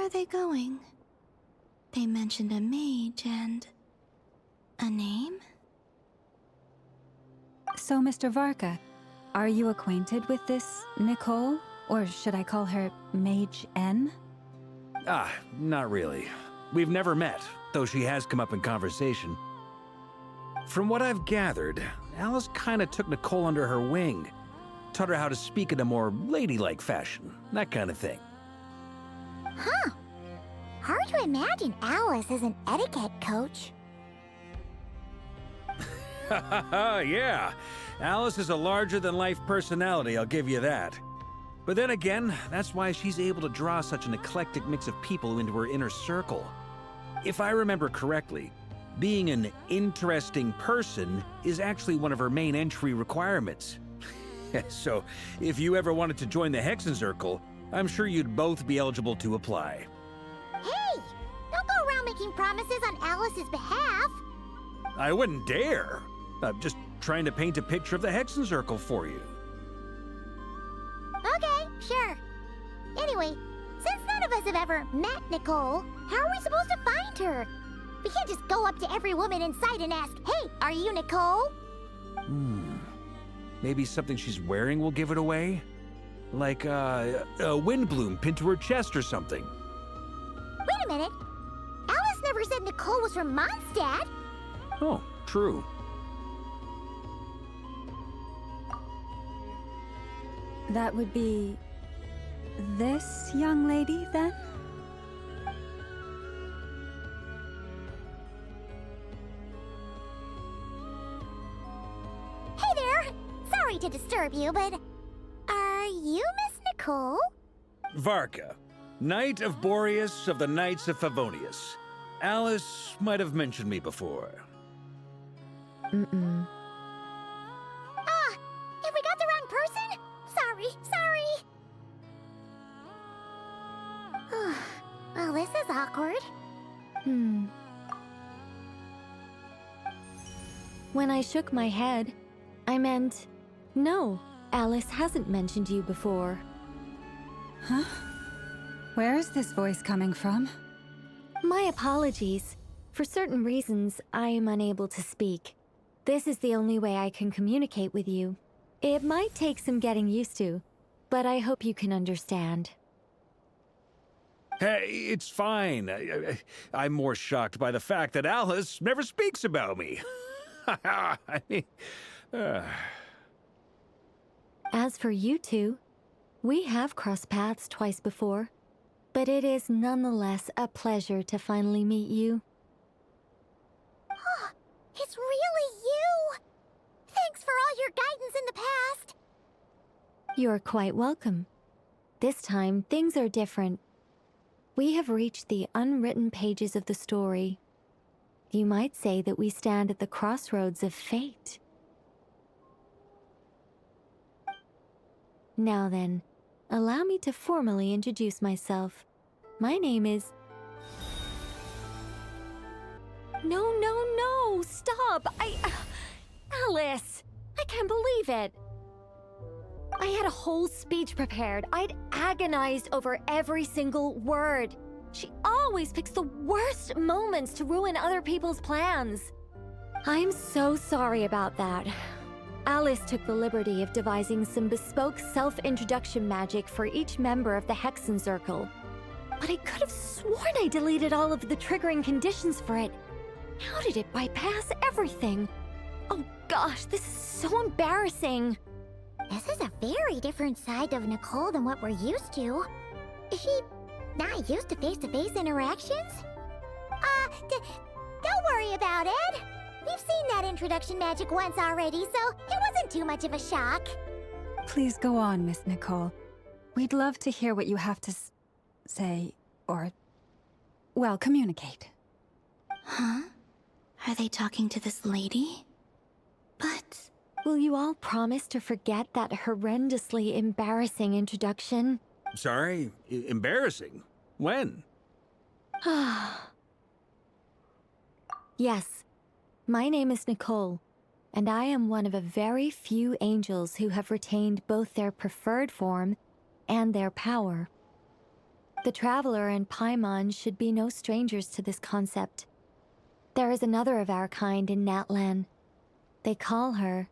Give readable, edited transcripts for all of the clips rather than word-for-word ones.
are they going? They mentioned a mage and... a name? So, Mr. Varka, are you acquainted with this Nicole? Or should I call her Mage N? Not really. We've never met, though she has come up in conversation. From what I've gathered, Alice kinda took Nicole under her wing. Taught her how to speak in a more ladylike fashion, that kind of thing. Huh. Hard to imagine Alice as an etiquette coach. Yeah, Alice is a larger-than-life personality, I'll give you that. But then again, that's why she's able to draw such an eclectic mix of people into her inner circle. If I remember correctly, being an interesting person is actually one of her main entry requirements. So, if you ever wanted to join the Hexenzirkel, I'm sure you'd both be eligible to apply. Hey! Don't go around making promises on Alice's behalf. I wouldn't dare. I'm just trying to paint a picture of the Hexenzirkel for you. Okay, sure. Anyway, since none of us have ever met Nicole, how are we supposed to find her? We can't just go up to every woman in sight and ask, "Hey, are you Nicole?" Maybe something she's wearing will give it away? Like, a windbloom pinned to her chest or something. Wait a minute. Alice never said Nicole was from Mondstadt. Oh, true. That would be... this young lady, then? Hey there! Sorry to disturb you, but... are you Miss Nicole? Varka, Knight of Boreas of the Knights of Favonius. Alice might have mentioned me before. Mm-mm. If we got the wrong person? Sorry. Well, this is awkward. When I shook my head, I meant, no, Alice hasn't mentioned you before. Huh? Where is this voice coming from? My apologies. For certain reasons, I am unable to speak. This is the only way I can communicate with you. It might take some getting used to, but I hope you can understand. Hey, it's fine. I'm more shocked by the fact that Alice never speaks about me. I mean, As for you two, we have crossed paths twice before, but it is nonetheless a pleasure to finally meet you. It's really you! Thanks for all your guidance in the past! You're quite welcome. This time, things are different. We have reached the unwritten pages of the story. You might say that we stand at the crossroads of fate. Now then, allow me to formally introduce myself. My name is... No, stop! Alice! I can't believe it! I had a whole speech prepared. I'd agonized over every single word. She always picks the worst moments to ruin other people's plans. I'm so sorry about that. Alice took the liberty of devising some bespoke self-introduction magic for each member of the Hexenzirkel. But I could have sworn I deleted all of the triggering conditions for it. How did it bypass everything? Oh gosh, this is so embarrassing. This is a very different side of Nicole than what we're used to. Is she not used to face-to-face interactions? Don't worry about it. We've seen that introduction magic once already, so it wasn't too much of a shock. Please go on, Miss Nicole. We'd love to hear what you have to say, or... well, communicate. Huh? Are they talking to this lady? But... will you all promise to forget that horrendously embarrassing introduction? sorry, embarrassing. When? Yes, my name is Nicole, and I am one of a very few angels who have retained both their preferred form and their power. The Traveler and Paimon should be no strangers to this concept. There is another of our kind in Natlan. They call her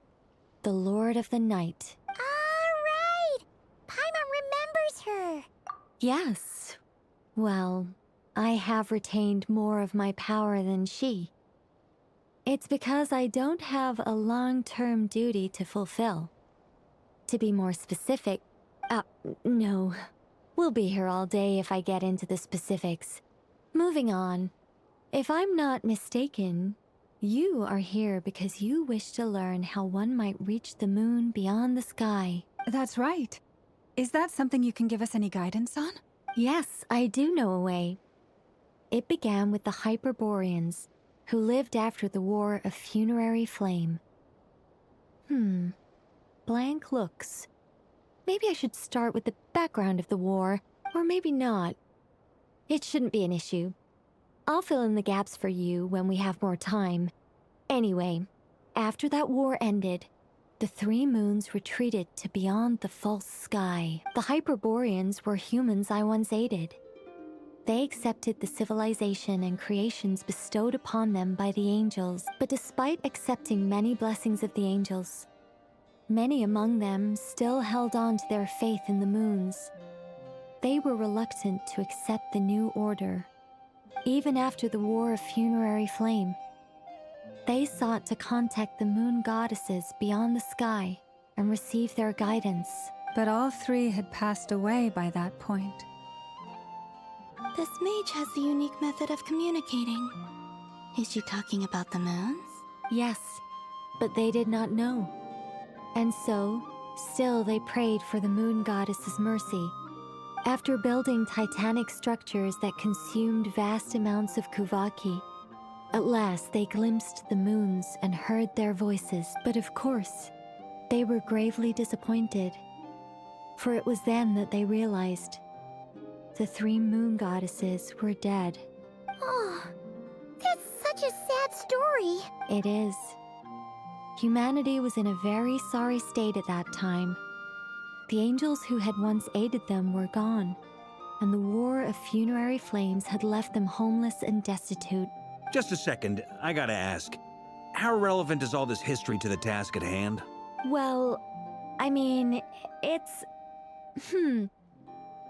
the Lord of the Night. Right! Paimon remembers her. Yes. Well, I have retained more of my power than she. It's because I don't have a long-term duty to fulfill. To be more specific, no. We'll be here all day if I get into the specifics. Moving on. If I'm not mistaken, you are here because you wish to learn how one might reach the moon beyond the sky. That's right. Is that something you can give us any guidance on? Yes, I do know a way. It began with the Hyperboreans, who lived after the War of Funerary Flame. Blank looks. Maybe I should start with the background of the war, or maybe not. It shouldn't be an issue. I'll fill in the gaps for you when we have more time. Anyway, after that war ended, the three moons retreated to beyond the false sky. The Hyperboreans were humans I once aided. They accepted the civilization and creations bestowed upon them by the angels, but despite accepting many blessings of the angels, many among them still held on to their faith in the moons. They were reluctant to accept the new order, even after the War of Funerary Flame. They sought to contact the moon goddesses beyond the sky and receive their guidance. But all three had passed away by that point. This mage has a unique method of communicating. Is she talking about the moons? Yes, but they did not know. And so, still they prayed for the moon goddess's mercy. After building titanic structures that consumed vast amounts of Kuvaki, at last they glimpsed the moons and heard their voices. But of course, they were gravely disappointed. For it was then that they realized the three moon goddesses were dead. Oh, that's such a sad story. It is. Humanity was in a very sorry state at that time. The angels who had once aided them were gone, and the War of Funerary Flames had left them homeless and destitute. Just a second, I gotta ask. How relevant is all this history to the task at hand? Well, I mean, it's...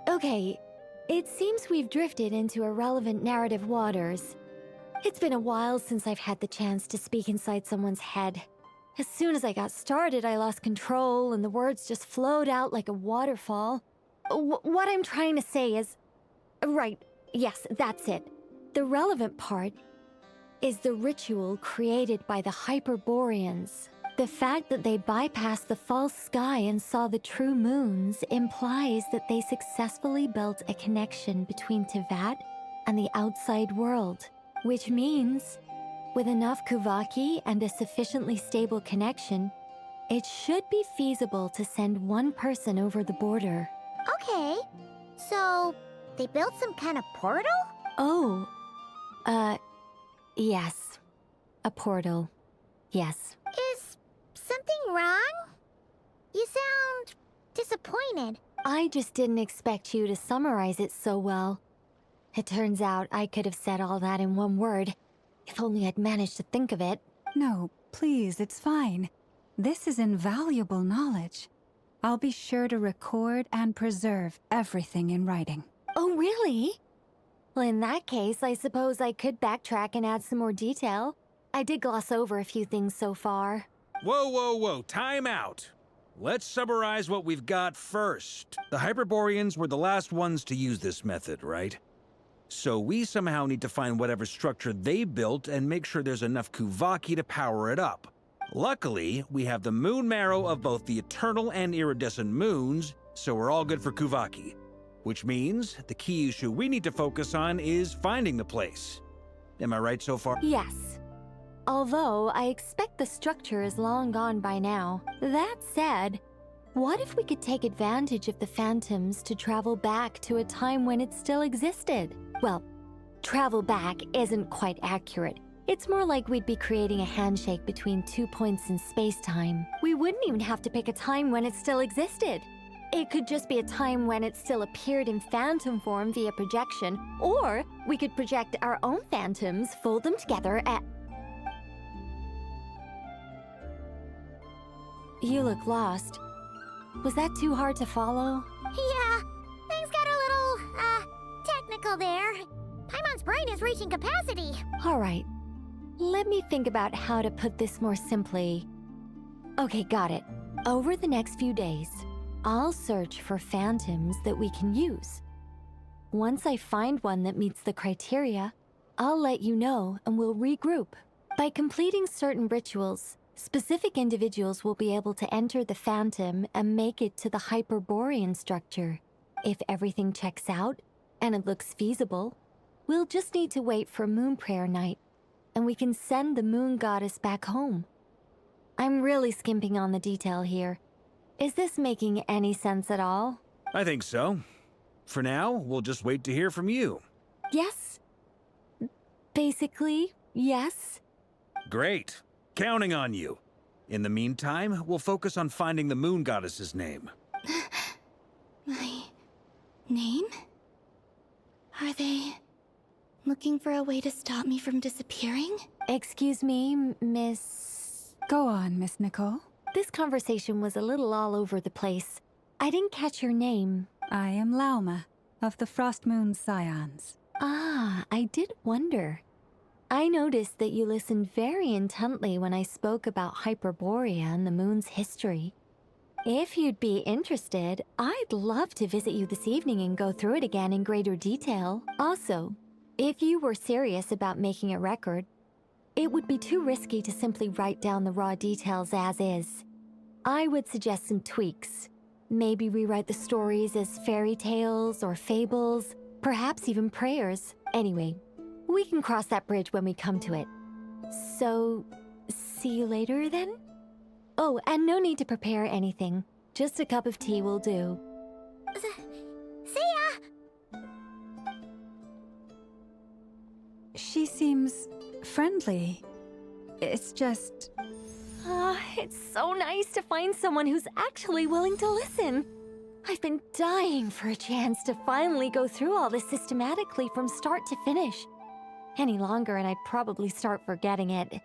Okay, it seems we've drifted into irrelevant narrative waters. It's been a while since I've had the chance to speak inside someone's head. As soon as I got started, I lost control, and the words just flowed out like a waterfall. What I'm trying to say is... Right, yes, that's it. The relevant part is the ritual created by the Hyperboreans. The fact that they bypassed the false sky and saw the true moons implies that they successfully built a connection between Tevat and the outside world, which means, with enough Kuvaki and a sufficiently stable connection, it should be feasible to send one person over the border. Okay, so they built some kind of portal? Oh, yes. A portal. Yes. Is something wrong? You sound disappointed. I just didn't expect you to summarize it so well. It turns out I could have said all that in one word, if only I'd managed to think of it. No, please, it's fine. This is invaluable knowledge. I'll be sure to record and preserve everything in writing. Oh, really? Well, in that case, I suppose I could backtrack and add some more detail. I did gloss over a few things so far. Whoa, time out. Let's summarize what we've got first. The Hyperboreans were the last ones to use this method, right? So we somehow need to find whatever structure they built and make sure there's enough Kuvaki to power it up. Luckily, we have the moon marrow of both the eternal and iridescent moons, so we're all good for Kuvaki. Which means the key issue we need to focus on is finding the place. Am I right so far? Yes. Although, I expect the structure is long gone by now. That said, what if we could take advantage of the phantoms to travel back to a time when it still existed? Well, travel back isn't quite accurate. It's more like we'd be creating a handshake between 2 points in space-time. We wouldn't even have to pick a time when it still existed. It could just be a time when it still appeared in phantom form via projection, or we could project our own phantoms, fold them together, and... You look lost. Was that too hard to follow? Yeah, things got a little, technical there. Paimon's brain is reaching capacity. All right. Let me think about how to put this more simply. Okay, got it. Over the next few days, I'll search for phantoms that we can use. Once I find one that meets the criteria, I'll let you know and we'll regroup. By completing certain rituals, specific individuals will be able to enter the phantom and make it to the Hyperborean structure. If everything checks out and it looks feasible, we'll just need to wait for Moon Prayer Night, and we can send the Moon Goddess back home. I'm really skimping on the detail here. Is this making any sense at all? I think so. For now, we'll just wait to hear from you. Yes. Basically, yes. Great. Counting on you. In the meantime, we'll focus on finding the Moon Goddess's name. My name? Are they looking for a way to stop me from disappearing? Excuse me, Miss... Go on, Miss Nicole. This conversation was a little all over the place. I didn't catch your name. I am Lauma, of the Frost Moon Scions. Ah, I did wonder. I noticed that you listened very intently when I spoke about Hyperborea and the moon's history. If you'd be interested, I'd love to visit you this evening and go through it again in greater detail. Also, if you were serious about making a record, it would be too risky to simply write down the raw details as is. I would suggest some tweaks. Maybe rewrite the stories as fairy tales or fables, perhaps even prayers. Anyway, we can cross that bridge when we come to it. So, see you later then? Oh, and no need to prepare anything. Just a cup of tea will do. See ya! She seems friendly. It's just... It's so nice to find someone who's actually willing to listen. I've been dying for a chance to finally go through all this systematically from start to finish. Any longer and I'd probably start forgetting it.